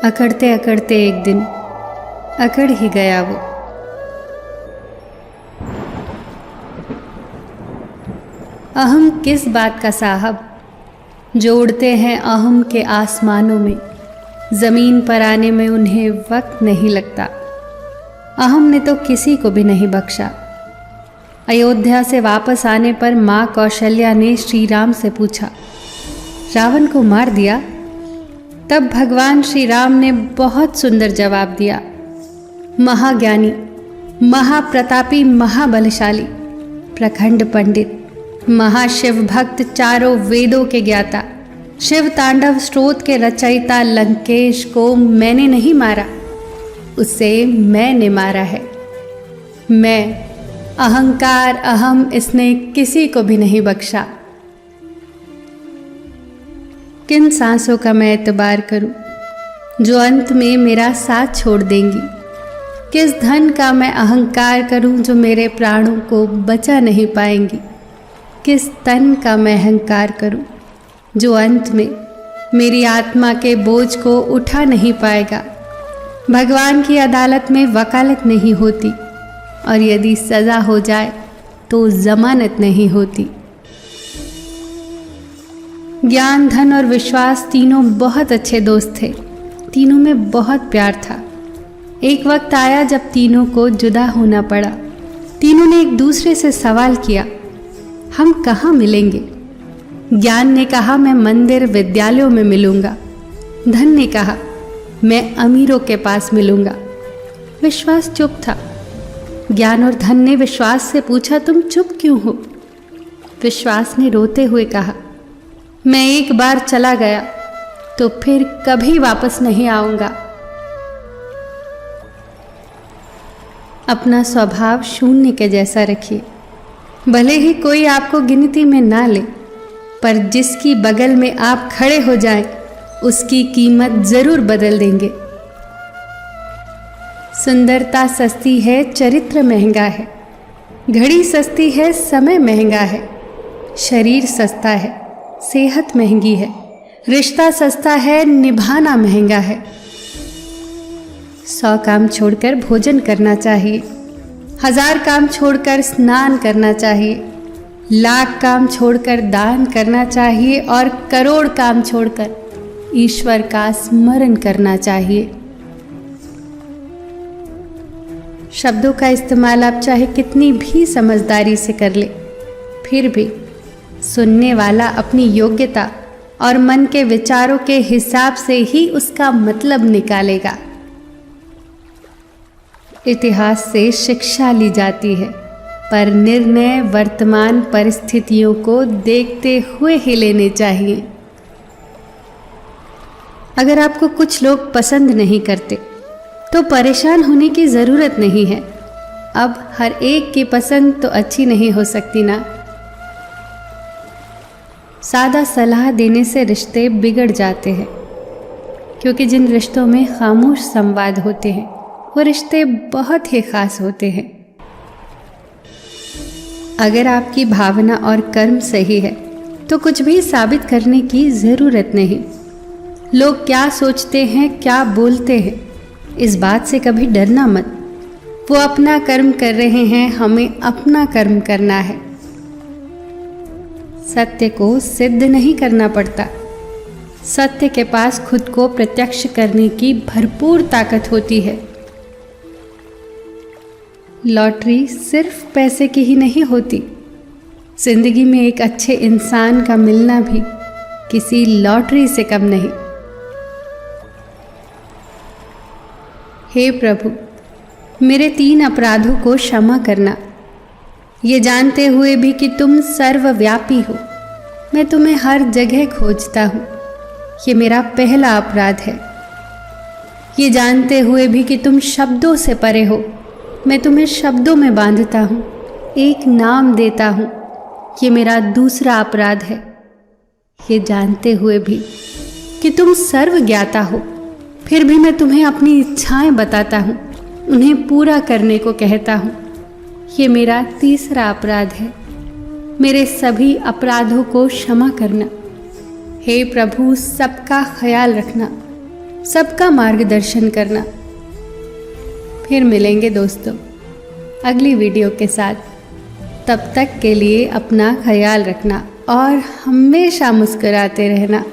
अकड़ते अकड़ते एक दिन अकड़ ही गया वो। अहम किस बात का साहब, जो उड़ते हैं अहम के आसमानों में, ज़मीन पर आने में उन्हें वक्त नहीं लगता। अहम ने तो किसी को भी नहीं बख्शा। अयोध्या से वापस आने पर माँ कौशल्या ने श्री राम से पूछा, रावण को मार दिया? तब भगवान श्री राम ने बहुत सुंदर जवाब दिया, महाज्ञानी, महाप्रतापी, महाबलशाली, प्रखंड पंडित, महाशिव भक्त, चारों वेदों के ज्ञाता, शिव तांडव स्त्रोत के रचयिता लंकेश को मैंने नहीं मारा, उसे मैंने मारा है। मैं, अहंकार, अहम, इसने किसी को भी नहीं बख्शा। किन सांसों का मैं एतबार करूं, जो अंत में मेरा साथ छोड़ देंगी? किस धन का मैं अहंकार करूं, जो मेरे प्राणों को बचा नहीं पाएंगी? किस तन का मैं अहंकार करूं, जो अंत में मेरी आत्मा के बोझ को उठा नहीं पाएगा? भगवान की अदालत में वकालत नहीं होती, और यदि सज़ा हो जाए तो जमानत नहीं होती। ज्ञान, धन और विश्वास तीनों बहुत अच्छे दोस्त थे। तीनों में बहुत प्यार था। एक वक्त आया जब तीनों को जुदा होना पड़ा। तीनों ने एक दूसरे से सवाल किया, हम कहाँ मिलेंगे? ज्ञान ने कहा, मैं मंदिर विद्यालयों में मिलूंगा। धन ने कहा, मैं अमीरों के पास मिलूंगा। विश्वास चुप था। ज्ञान और धन ने विश्वास से पूछा, तुम चुप क्यों हो? विश्वास ने रोते हुए कहा, मैं एक बार चला गया तो फिर कभी वापस नहीं आऊंगा। अपना स्वभाव शून्य के जैसा रखिए। भले ही कोई आपको गिनती में ना ले, पर जिसकी बगल में आप खड़े हो जाएं, उसकी कीमत जरूर बदल देंगे। सुंदरता सस्ती है, चरित्र महंगा है। घड़ी सस्ती है, समय महंगा है। शरीर सस्ता है, सेहत महंगी है। रिश्ता सस्ता है, निभाना महंगा है। 100 काम छोड़कर भोजन करना चाहिए, 1000 काम छोड़कर स्नान करना चाहिए, 1,00,000 काम छोड़कर दान करना चाहिए, और करोड़ काम छोड़कर ईश्वर का स्मरण करना चाहिए। शब्दों का इस्तेमाल आप चाहे कितनी भी समझदारी से कर ले, फिर भी सुनने वाला अपनी योग्यता और मन के विचारों के हिसाब से ही उसका मतलब निकालेगा। इतिहास से शिक्षा ली जाती है, पर निर्णय वर्तमान परिस्थितियों को देखते हुए ही लेने चाहिए। अगर आपको कुछ लोग पसंद नहीं करते तो परेशान होने की ज़रूरत नहीं है। अब हर एक की पसंद तो अच्छी नहीं हो सकती ना। सादा सलाह देने से रिश्ते बिगड़ जाते हैं, क्योंकि जिन रिश्तों में खामोश संवाद होते हैं वो रिश्ते बहुत ही खास होते हैं। अगर आपकी भावना और कर्म सही है तो कुछ भी साबित करने की ज़रूरत नहीं। लोग क्या सोचते हैं, क्या बोलते हैं, इस बात से कभी डरना मत। वो अपना कर्म कर रहे हैं, हमें अपना कर्म करना है। सत्य को सिद्ध नहीं करना पड़ता। सत्य के पास खुद को प्रत्यक्ष करने की भरपूर ताकत होती है। लॉटरी सिर्फ पैसे की ही नहीं होती। जिंदगी में एक अच्छे इंसान का मिलना भी किसी लॉटरी से कम नहीं। हे प्रभु, मेरे 3 अपराधों को क्षमा करना। ये जानते हुए भी कि तुम सर्वव्यापी हो, मैं तुम्हें हर जगह खोजता हूँ, ये मेरा पहला अपराध है। ये जानते हुए भी कि तुम शब्दों से परे हो, मैं तुम्हें शब्दों में बांधता हूँ, एक नाम देता हूँ, ये मेरा दूसरा अपराध है। ये जानते हुए भी कि तुम सर्वज्ञाता हो, फिर भी मैं तुम्हें अपनी इच्छाएं बताता हूँ, उन्हें पूरा करने को कहता हूँ, ये मेरा तीसरा अपराध है। मेरे सभी अपराधों को क्षमा करना। हे प्रभु, सबका ख्याल रखना, सबका मार्गदर्शन करना। फिर मिलेंगे दोस्तों अगली वीडियो के साथ। तब तक के लिए अपना ख्याल रखना और हमेशा मुस्कुराते रहना।